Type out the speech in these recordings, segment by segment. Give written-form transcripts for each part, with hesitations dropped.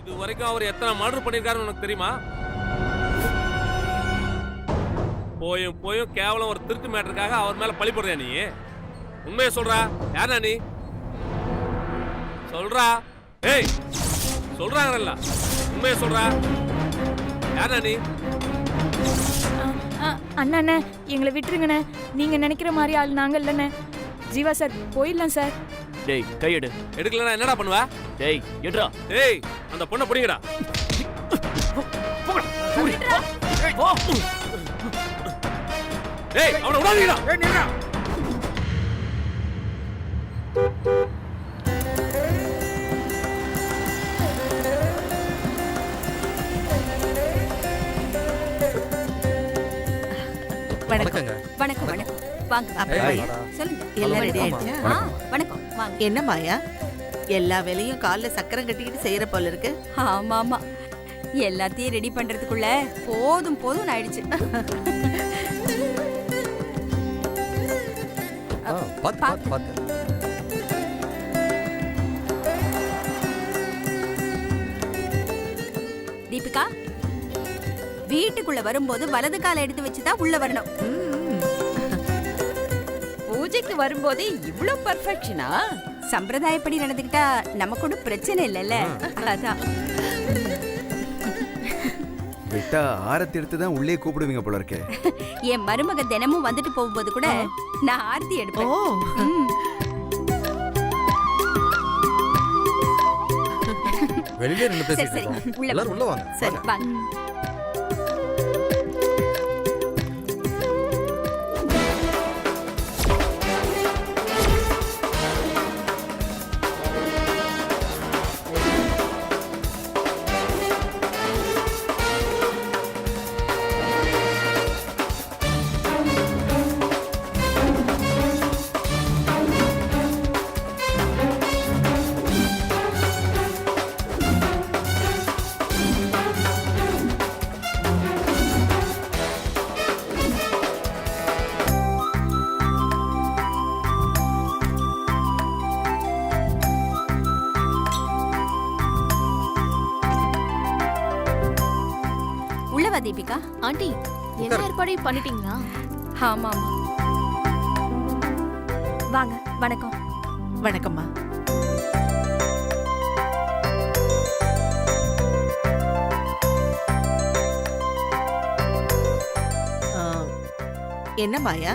இது வரைக்கும் அவர் எத்தனை மர்டர் பண்ணிருக்காருன்னு உனக்கு தெரியுமா? போயும் போயும் கேவலம் ஒரு திருட்டு மேட்டருக்காக அவர் மேல பழி போடுறியா நீ? உண்மையை சொல்றா, யாரா நீ? சொல்றா. ஏய் சொல்றாங்கல்ல, உண்மையை சொல்றா, யாரா நீ? அண்ணா அண்ணா எங்களை விட்டுருங்கண்ணே. நீங்க நினைக்கிற மாதிரி ஆள் நாங்க இல்லைண்ணே. ஜீவா சார் போயிடலாம் சார். டேய் கையெடு. எடுக்கலன்னா என்னடா பண்ணுவ? டேய் எடுறா. டேய் அந்த பொண்ணை பிடிங்கடா. டேய் அவனை விடாதீங்கடா. வணக்கங்க. வணக்கம் வணக்கம். வாங்க சொல்லுங்க. எல்லாம் ரெடி ஆயிடுச்சா? வணக்கம் வாங்க. என்ன மாயா, எல்லா வேலையும் கால்ல சக்கரம் கட்டிக்கிட்டு செய்யற போல இருக்கு. ஆமா ஆமா, எல்லாத்தையும் ரெடி பண்றதுக்குள்ள போதும் போதும் ஆயிடுச்சு. பாத்து தீபிகா, வீட்டுக்குள்ள வரும்போது வலது காலை எடுத்து வச்சுதான் உள்ள வரணும். பூஜைக்கு வரும்போதே இவ்ளோ பெர்ஃபெக்ஷனா? சம்பிரதாயப்படி நடந்துக்கிட்டா நமக்கு ஒன்றும் பிரச்சனை இல்லைல்ல, அதான். விட்டா ஆரத்தி எடுத்து தான் உள்ளே கூப்பிடுவீங்க போல இருக்கே. என் மருமக தினமும் வந்துட்டு போகும்போது கூட நான் ஆர்த்தி எடுப்பேன். வெளியில நின்னு சரி பேசிட்டு சரி, இருக்கோம். உள்ள எல்லாரும் உள்ள வாங்க. சரி வாங்க. உள்ளவா தீபிகா. ஆண்டி எல்லா ஏற்பாடையும் பண்ணிட்டீங்களா? ஆமா ஆமா. வாங்க. வணக்கம். வணக்கம்மா. என்ன மாயா,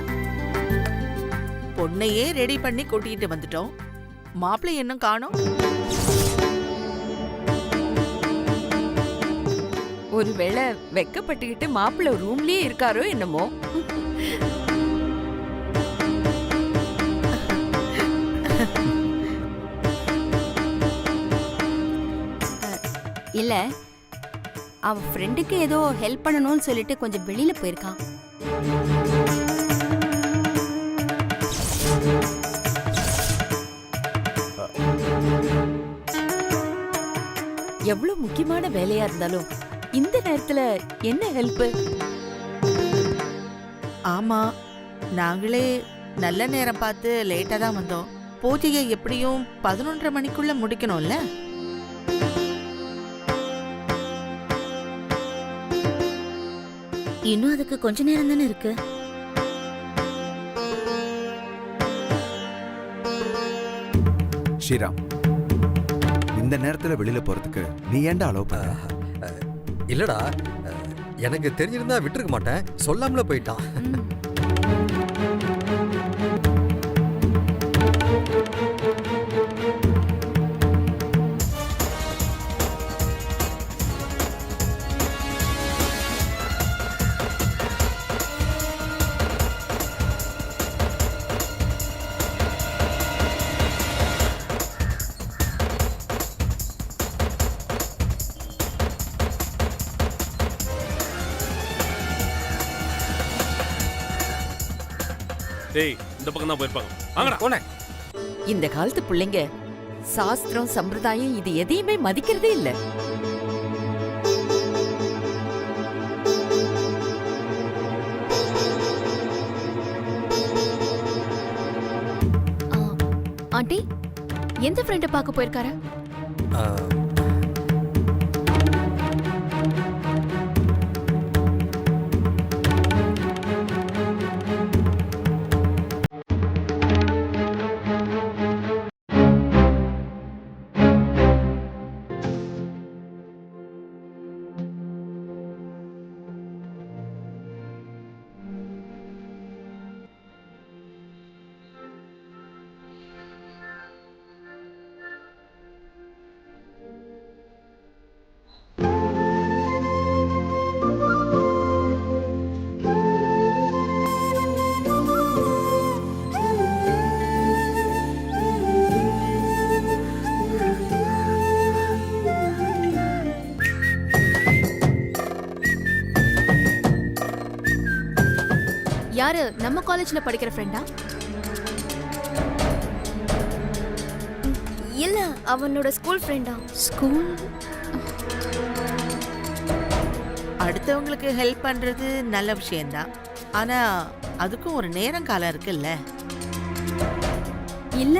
பொண்ணையே ரெடி பண்ணி கூட்டிட்டு வந்துட்டோம், மாப்பிள்ளை இன்னும் காணோம். ஒருவேளை வெக்கப்பட்டுக்கிட்டு மாப்பிள்ள ரூம்லயே இருக்காரோ என்னமோ. இல்ல, அவ ஃப்ரெண்டுக்கு ஏதோ ஹெல்ப் பண்ணணும்னு சொல்லிட்டு கொஞ்சம் வெளியில போயிருக்கான். எவ்வளவு முக்கியமான வேலையா இருந்தாலும் இந்த நேரத்துல என்ன ஹெல்ப்? ஆமா, நாங்களே நல்ல நேரம் பார்த்து லேட்டா தான் வந்தோம். பூஜையை எப்படியும் 11:30 மணிக்குள்ள முடிக்கணும்ல. இன்னும் அதுக்கு கொஞ்ச நேரம் தானே இருக்கு. ஸ்ரீராம், இந்த நேரத்துல வெளியில போறதுக்கு நீ ஏன்டா அலோவ் பண்ற? இல்லடா, எனக்கு தெரிஞ்சிருந்தா விட்டுருக்க மாட்டேன், சொல்லாமல போயிட்டான். டேய் இந்த பக்கம் தான் போயிருப்பாங்க. வாங்கடா. போனேன். இந்த காலத்து பிள்ளைங்க சாஸ்திரம் சம்பிரதாயம் இது எதையுமே மதிக்கிறதே இல்ல. ஆண்டி எந்த ஃப்ரெண்ட பார்க்க போயிருக்காரு? யாரு நம்ம காலேஜ்ல படிக்கிற ஃப்ரெண்டா? இல்ல, அவனோட ஸ்கூல் ஃப்ரெண்டா. ஸ்கூல்? அடுத்தவங்களுக்கு ஹெல்ப் பண்றது நல்ல விஷயம்தான், ஆனா அதுக்கும் ஒரு நேரம் காலம் இருக்குல்ல. இல்ல,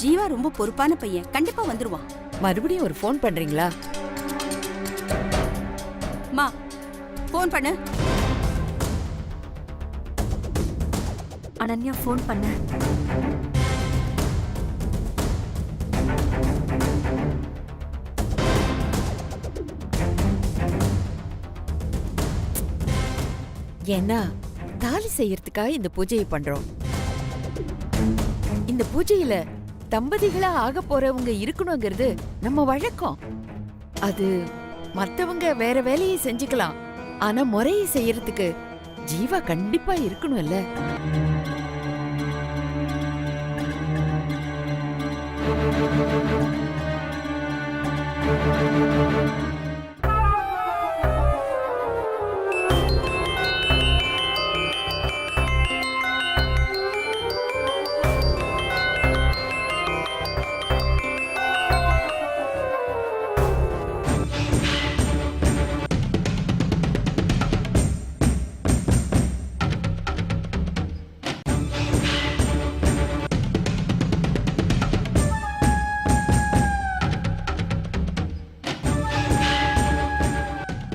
ஜீவா ரொம்ப பொறுப்பான பையன், கண்டிப்பா வந்துருவான். மறுபடியும் ஒரு ஃபோன் பண்றீங்களா? மா, ஃபோன் பண்ணு. அனன்யா ஃபோன் பண்ண. ஏன்னா தாலி செய்யறதுக்காக இந்த பூஜையை பண்றோம். இந்த பூஜையில தம்பதிகளா ஆக போறவங்க இருக்கணுங்கிறது நம்ம வழக்கம். அது மத்தவங்க வேற வேலையை செஞ்சுக்கலாம், ஆனா முறையை செய்யறதுக்கு ஜீவா கண்டிப்பா இருக்கணும்ல.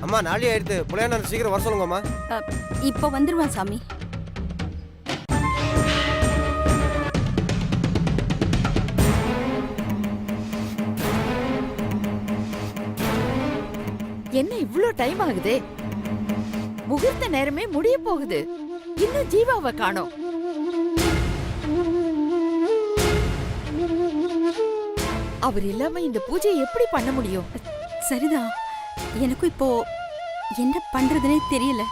அம்மா, நாளை ஆயிடுத்து. புள்ளையாண்ணன் சீக்கிரம் வர சொல்லுங்கம்மா. இப்போ வந்துருவான் சாமி. என்ன இவ்ளோ டைம் ஆகுதே? முகூர்த்த நேரமே முடிய போகுது, இன்னும் ஜீவாவை காணோம். அவர் இல்லாம இந்த பூஜையை எப்படி பண்ண முடியும்? சரிதான், எனக்கும் இப்போ என்ன பண்றதுனே தெரியல.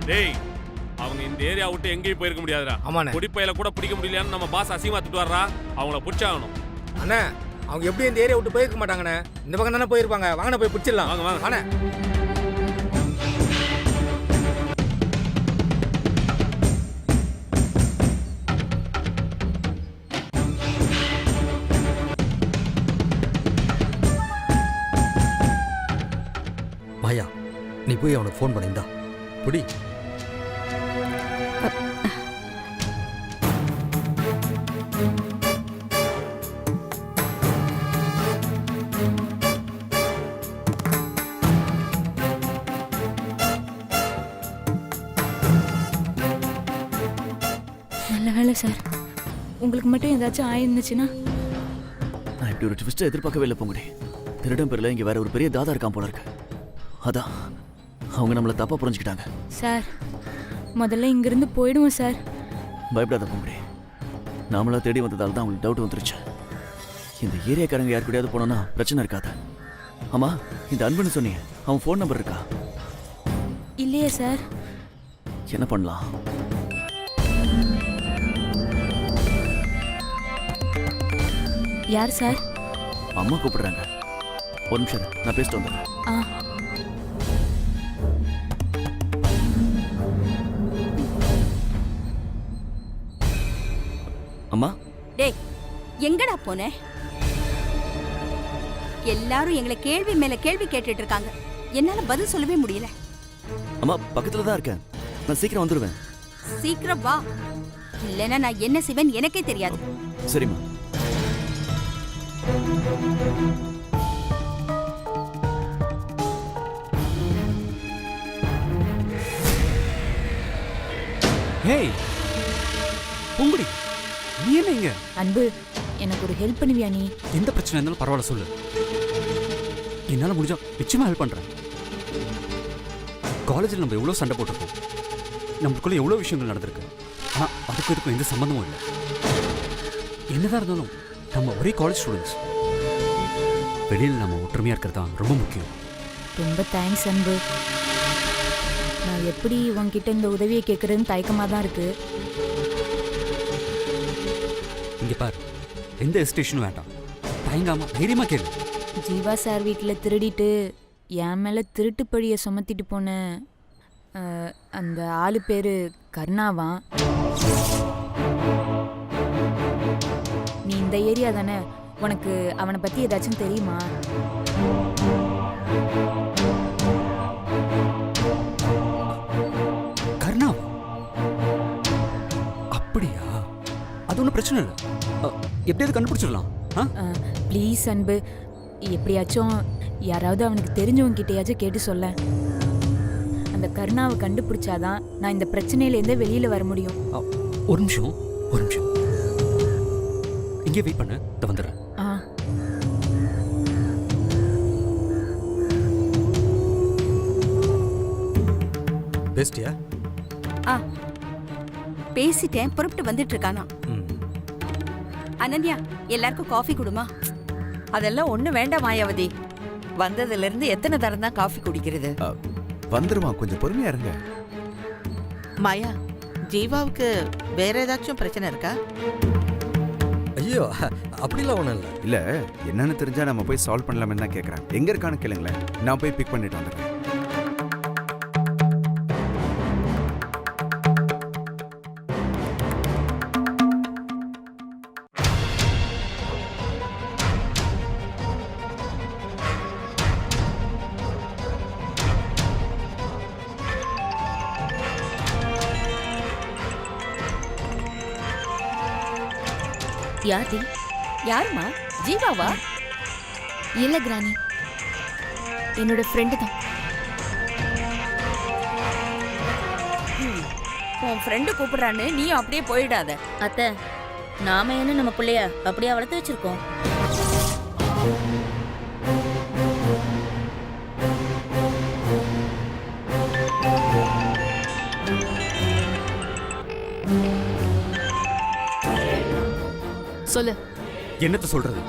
டேய், அவங்க இந்த ஏரியா விட்டு எங்கேயும் போயிருக்க முடியாதுடா. ஆமாண்ணே. குடிப்பையில கூட பிடிக்க முடியலையான்னு நம்ம பாஸ் அசிங்கமா திட்டு வர்றா. அவங்கள பிடிச்சாகணும். அண்ணா, அவங்க எப்படி இந்த ஏரியா விட்டு போயிருக்க மாட்டாங்கண்ணே. இந்த பக்கம் தானே போயிருப்பாங்க. வாங்கண்ணா, போய் பிடிச்சிடலாம். வாங்க வாங்க. வாண்ணே. மாயா, நீ போய் அவனுக்கு ஃபோன் பண்ணியிருந்தா புடி. நல்ல வேலை சார். உங்களுக்கு மட்டும் ஏதாச்சும் ஆயிருந்துச்சுன்னா? நான் இப்படி ஒரு ட்விஸ்ட்டை எதிர்பார்க்கவே இல்லை பொங்குடி. திருடம் பேர்ல இங்க வேற ஒரு பெரிய தாதா இருக்கான் போல இருக்கு. அதான் அவங்க நம்மள தப்பா புரிஞ்சுக்கிட்டாங்க. சார், முதல்ல இங்கிருந்து போயிடுவோம் சார். பயப்படாத பொங்குடி. நாமளா தேடி வந்ததால தான் அவங்களுக்கு டவுட் வந்துருச்சு. இந்த ஏரியாக்காரங்க யார் கூடயாவது போனோம்னா பிரச்சனை இருக்காது. ஆமா, இந்த அன்புன்னு சொன்னீங்க, அவன் ஃபோன் நம்பர் இருக்கா? இல்லையே சார். என்ன பண்ணலாம்? யார் சார்? அம்மா கூப்பிடுறாங்க. ஒரு நிமிஷம் இரு, நான் பேசிட்டு வந்துடுறேன். அம்மா. டேய், எங்கடா போன? எல்லாரும் எங்களை கேள்வி மேல கேள்வி கேட்டுட்டு இருக்காங்க, என்னால பதில் சொல்லவே முடியல. அம்மா, பக்கத்துல தான் இருக்கேன், நான் சீக்கிரம் வந்துடுவேன். சீக்கிரம் வா, இல்லைன்னா நான் என்ன செய்வேன் எனக்கே தெரியாது. சரிம்மா. ஹேய் பொங்குடி, நீ என்ன இங்க? அன்பு, எனக்கு ஒரு ஹெல்ப் பண்ணுவியா நீ? எந்த பிரச்சனை இருந்தாலும் பரவாயில்ல சொல்லு, என்னால முடிஞ்சா நிச்சயமா ஹெல்ப் பண்றேன். காலேஜில் நம்ம எவ்வளோ சண்டை போட்டிருக்கோம், நமக்குள்ள எவ்வளோ விஷயங்கள் நடந்திருக்கு. ஆனா அதுக்கும் இதுக்கும் எந்த சம்பந்தமும் இல்லை. என்னதான் இருந்தாலும் நம்ம ஒரே காலேஜ் ஸ்டூடெண்ட்ஸ். வெளியில் நம்ம ஒற்றுமையா இருக்கிறது தான் ரொம்ப முக்கியம். ரொம்ப தேங்க்ஸ் அன்பு. நான் எப்படி உன்கிட்ட இந்த உதவியை கேட்கறதுன்னு தயக்கமா தான் இருக்கு. இங்க பாரு, எந்த ஹெசிடேஷனும் வேண்டாம். தயங்காம தைரியமா கேளு. ஜீவா சார் வீட்டில் திருடிட்டு என் மேலே திருட்டு பழியை சுமத்திட்டு போன அந்த ஆளு பேர் கருணாவான். நீ இந்த ஏரியா தானே, உனக்கு அவனை பற்றி ஏதாச்சும் தெரியுமா? கர்ணா அப்படியா? அது ஒன்றும் பிரச்சனை இல்லை. எப்படியாவது கண்டுபிடிச்சிடலாம். ப்ளீஸ் அன்பு, எப்படியாச்சும் யாராவது அவனுக்கு தெரிஞ்சவங்க கிட்டேயாச்சும் கேட்டு சொல்ல. அந்த கருணாவை கண்டுபிடிச்சாதான் நான் இந்த பிரச்சனையிலேருந்தே வெளியில் வர முடியும். ஒரு நிமிஷம். இங்கே வெயிட் பண்ணு, வந்துடுறேன். பேசிட்டியா? பேசிட்டேன், புறப்பட்டு வந்துட்டு இருக்கானா. அனன்யா, எல்லாருக்கும் காஃபி கொடுமா. அதெல்லாம் ஒண்ணு வேண்டாம் மாயாவதி. வந்ததுல இருந்து எத்தனை தரம் தான் காஃபி குடிக்கிறது? வந்துருவான், கொஞ்சம் பொறுமையா இருங்க. மாயா, ஜீவாவுக்கு வேற ஏதாச்சும் பிரச்சனை இருக்கா? ஐயோ, அப்படிலாம் ஒன்றும் இல்லை. இல்ல என்னன்னு தெரிஞ்சா நம்ம போய் சால்வ் பண்ணலாம்னு தான் கேட்கறேன். எங்க இருக்கான்னு கேளுங்களேன், நான் போய் பிக் பண்ணிட்டு வந்துடுறேன். யாருமா? ஜீவாவா? இல்ல கிரானி, என்னோட ஃப்ரெண்டு தான். உன் ஃப்ரெண்டு கூப்பிடுறான்னு நீ அப்படியே போயிடாத. அத்தை, நாம என்ன நம்ம பிள்ளைய அப்படியே வளர்த்து வச்சிருக்கோம்? சொல்லு. என்னத்த சொல்றது?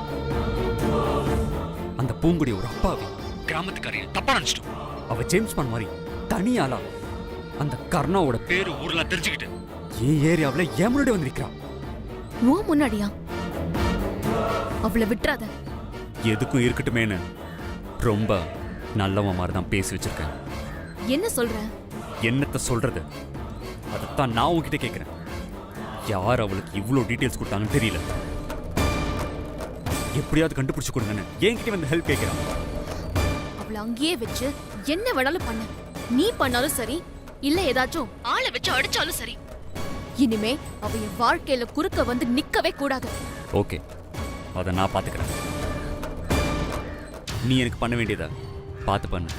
அந்த பூங்குடி ஒரு அப்பாவி கிராமத்துக்காரைய தப்பா நினைச்சிட்டோம். அவ ஜேம்ஸ் பாண்ட் மாதிரி தனியாளா அந்த கர்ணாவோட பேரு ஊர்ல தெரிஞ்சுக்கிட்டு ஏன் ஏரியாவுல ஏன் முன்னாடி வந்து நிக்கிறான். உன் முன்னாடியா? அவளை விட்டுறாத. எதுக்கும் இருக்கட்டுமேனு ரொம்ப நல்லவன் மாதிரி தான் பேசி வச்சிருக்கேன். என்ன சொல்ற? என்னத்த சொல்றது? அதைத்தான் நான் உன்கிட்ட கேட்கிறேன். யார் அவளுக்கு இவ்வளோ டீட்டெயில்ஸ் கொடுத்தாங்கன்னு தெரியல. எப்படியாவது கண்டுபிடிச்சு கொடுங்கன்னு என்கிட்ட வந்து ஹெல்ப் கேட்கிறான். அவளை அங்கேயே வச்சு என்ன வேணாலும் பண்ண. நீ பண்ணாலும் சரி, இல்ல ஏதாச்சும் ஆளை வச்சு அடிச்சாலும் சரி. இனிமே அவ என் வாழ்க்கையில குறுக்க வந்து நிக்கவே கூடாது. ஓகே, அதை நான் பாத்துக்கிறேன். நீ எனக்கு பண்ண வேண்டியதா பார்த்து பண்ணு.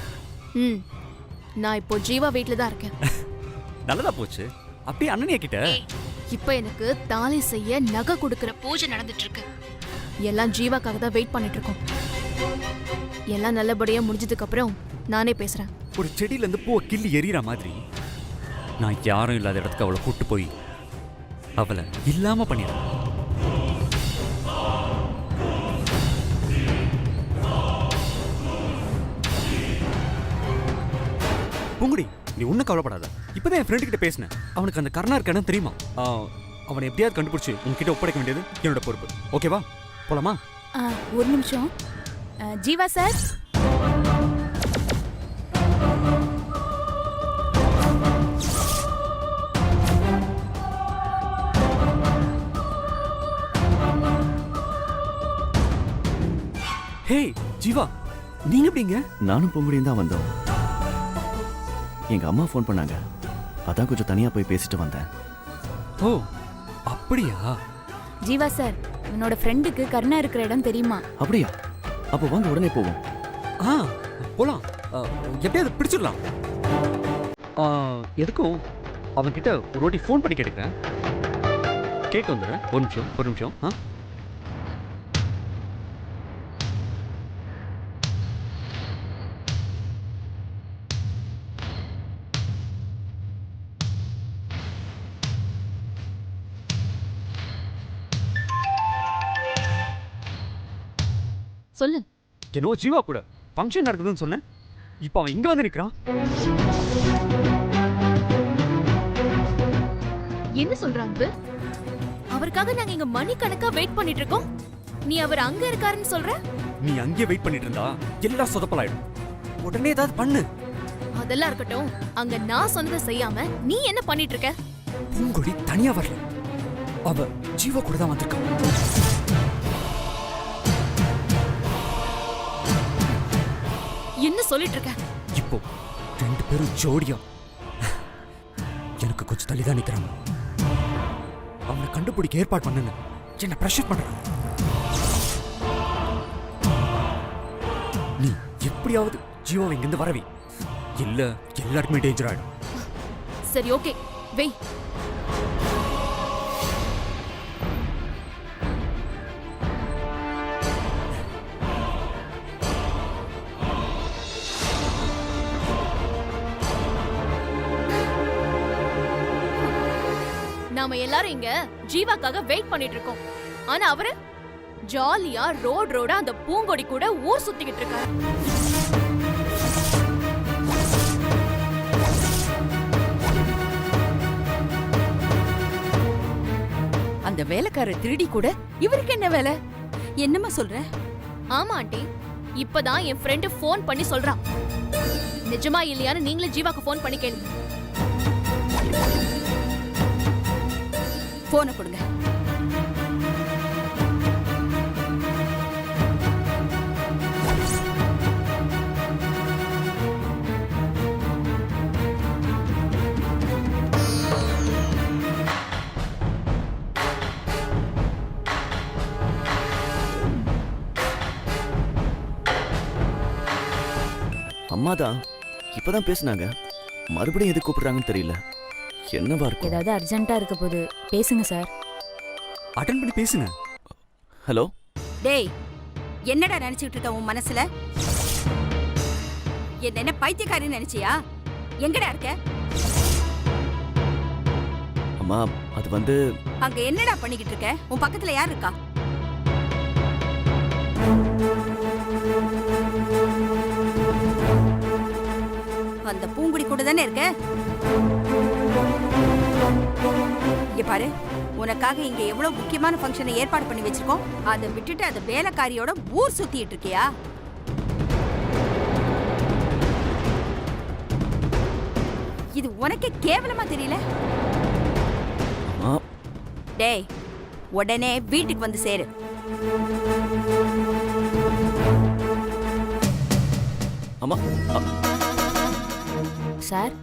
நான் இப்போ ஜீவா வீட்ல தான் இருக்கேன். நல்லதா போச்சு. அப்படியே அண்ணனியா கிட்ட இப்ப எனக்கு தாலி செய்ய நகை கொடுக்கிற பூஜை நடந்துட்டு இருக்கு. எல்லாம் ஜீவாக்காக தான் வெயிட் பண்ணிட்டு இருக்கோம். எல்லாம் நல்லபடியா முடிஞ்சதுக்கு அப்புறம் நானே பேசுறேன். ஒரு செடியில இருந்து பூவை கிள்ளி எறிகிற மாதிரி நான் யாரும் இல்லாத இடத்துக்கு அவளை கூட்டு போய் அவளை இல்லாம பண்ணிடுறேன். பூங்குடி, நீ ஒன்றும் கவலைப்படாத. இப்போதான் என் ஃப்ரெண்டு கிட்ட பேசினேன். அவனுக்கு அந்த கர்ணா இருக்கானு தெரியுமா? அவனை எப்படியாவது கண்டுபிடிச்சு உன்கிட்ட ஒப்படைக்க வேண்டியது என்னோட பொறுப்பு. ஓகேவா? போலாமா? ஒரு நிமிஷம். ஜீவா சார், ஹே ஜீவா, நீங்க எப்படிங்க? நானும் பொங்குடியும் தான் வந்தோம். எங்க அம்மா ஃபோன் பண்ணாங்க, அதான் கொஞ்சம் தனியா போய் பேசிட்டு வந்தேன். ஓ அப்படியா? ஜீவா சார், என்னோட ஃப்ரெண்டுக்கு கருணா இருக்கிற இடம் தெரியுமா? அப்படியா? அப்போ வாங்க உடனே போவோம். போலாம். எப்படியாவது பிடிச்சிடலாம். எதுக்கும் அவன்கிட்ட ஒரு வாட்டி ஃபோன் பண்ணி கேட்டுக்கிறேன். கேட்டு வந்துடுறேன். ஒரு நிமிஷம். சொல்லு. என்னோ ஜீவா கூட ஃபங்க்ஷன் நடக்குதுன்னு சொன்னேன். இப்போ அவன் இங்க வந்து நிற்கிறான். என்ன சொல்றாங்க? அவருக்காக நாங்க இங்க மணி கணக்கா வெயிட் பண்ணிட்டு இருக்கோம். நீ அவர் அங்க இருக்காருன்னு சொல்ற? நீ அங்கேயே வெயிட் பண்ணிட்டு இருந்தா எல்லாம் சொதப்பலாயிடும். உடனே ஏதாவது பண்ணு. அதெல்லாம் இருக்கட்டும், அங்க நான் சொன்னதை செய்யாம நீ என்ன பண்ணிட்டு இருக்க? பூங்கொடி தனியா வரல, அவ ஜீவா கூட தான் வந்திருக்கா. என்ன சொல்லிட்டு இருக்க? இப்போ 2 பேரும் ஜோடியா எனக்கு கொஞ்சம் தள்ளிதான் நிக்கிறாங்க. அவனை கண்டுபிடிக்க ஏற்பாடு பண்ணுங்க. என்ன பிரஷர் பண்றான். நீ எப்படியாவது ஜீவாவை இங்கிருந்து வரவி, இல்ல எல்லாருக்குமே டேஞ்சர் ஆயிடும். சரி ஓகே, வெய். நாம எல்லாரும் இங்க ஜீவாக்காக வெயிட் பண்ணிட்டு இருக்கோம். ஆனா அவரு ஜாலியா ரோடா அந்த பூங்கொடி கூட ஊர் சுத்திக்கிட்டு இருக்காரு. அந்த வேலைக்கார திருடி கூட இவருக்கு என்ன வேலை? என்னம்மா சொல்ற? ஆமா ஆண்டி, இப்பதான் என் ஃப்ரெண்டு ஃபோன் பண்ணி சொல்றான். நிஜமா இல்லையான்னு நீங்களே ஜீவாக்கு ஃபோன் பண்ணி கேளுங்க. போனை கொடுங்க. அம்மாதான் இப்பதான் பேசுனாங்க. மறுபடியும் எது கூப்பிடுறாங்கன்னு தெரியல. என்னவா இருக்கும்? ஏதாவது அர்ஜென்ட்டா இருக்க போது பேசுங்க சார். அட்டெண்ட் பண்ணி பேசுங்க. ஹலோ. டேய், என்னடா நினைச்சிட்டு இருக்க உன் மனசுல? என்ன பைத்தியக்காரின்னு நினைச்சியா? எங்கடா இருக்க? அம்மா அது வந்து அங்க என்னடா பண்ணிக்கிட்டு இருக்க? உன் பக்கத்துல யார் இருக்கா? அந்த பூங்குடி கூட தானே இருக்க. இங்க பாரு, உனக்காக இங்க எவ்வளவு முக்கியமான ஃபங்க்ஷனை ஏற்பாடு பண்ணி வச்சிருக்கோம். அதை விட்டுட்டு அந்த வேலைக்காரியோட ஊர் சுத்திட்டு இருக்கியா? இது உனக்கே கேவலமா தெரியல? டேய், உடனே வீட்டுக்கு வந்து சேரு. அம்மா. சார்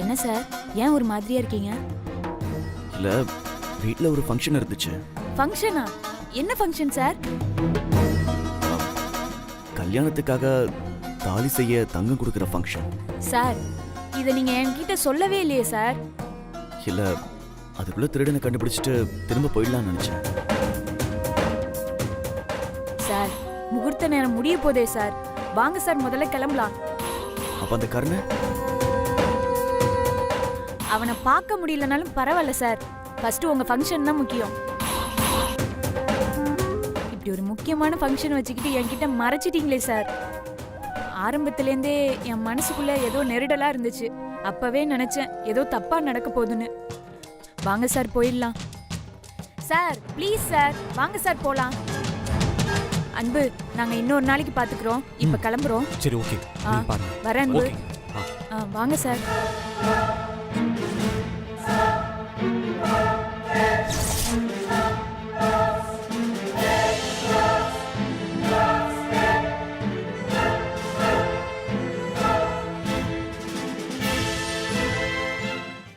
என்ன சார், ஏன் ஒரு மாதிரியா இருக்கீங்க? இல்ல, வீட்ல ஒரு ஃபங்க்ஷன் இருந்துச்சு. ஃபங்க்ஷனா? என்ன ஃபங்க்ஷன் சார்? கல்யாணத்துக்காக தாலி செய்ய தங்கம் கொடுக்கிற ஃபங்க்ஷன். சார் இதை நீங்க என்கிட்ட சொல்லவே இல்லையே சார். இல்ல, அதுக்குள்ள திருடனை கண்டுபிடிச்சிட்டு திரும்ப போயிடலாம்னு நினைச்சேன். சார் முகூர்த்த நேரம் முடிய போதே சார். வாங்க சார், முதல்ல கிளம்பலாம். அப்ப அந்த கர்ணன் அவனை பார்க்க முடியலனாலும் பரவாயில்ல சார். ஃபர்ஸ்ட் உங்க ஃபங்க்ஷன் தான் முக்கியம். இப்படி ஒரு முக்கியமான ஃபங்க்ஷன் வச்சுக்கிட்டு என்கிட்ட மறைச்சிட்டீங்களே சார். ஆரம்பத்திலேருந்தே என் மனசுக்குள்ள ஏதோ நெருடலா இருந்துச்சு. அப்பவே நினைச்சேன் ஏதோ தப்பா நடக்க போகுதுன்னு. வாங்க சார், போயிடலாம். சார் ப்ளீஸ் சார், வாங்க சார் போலாம். அன்பு, நாங்க இன்னொரு நாளைக்கு பாத்துக்கிறோம். இப்ப கிளம்புறோம். சரி ஓகே, வரேன் அன்பு. ஓகே. வாங்க சார்.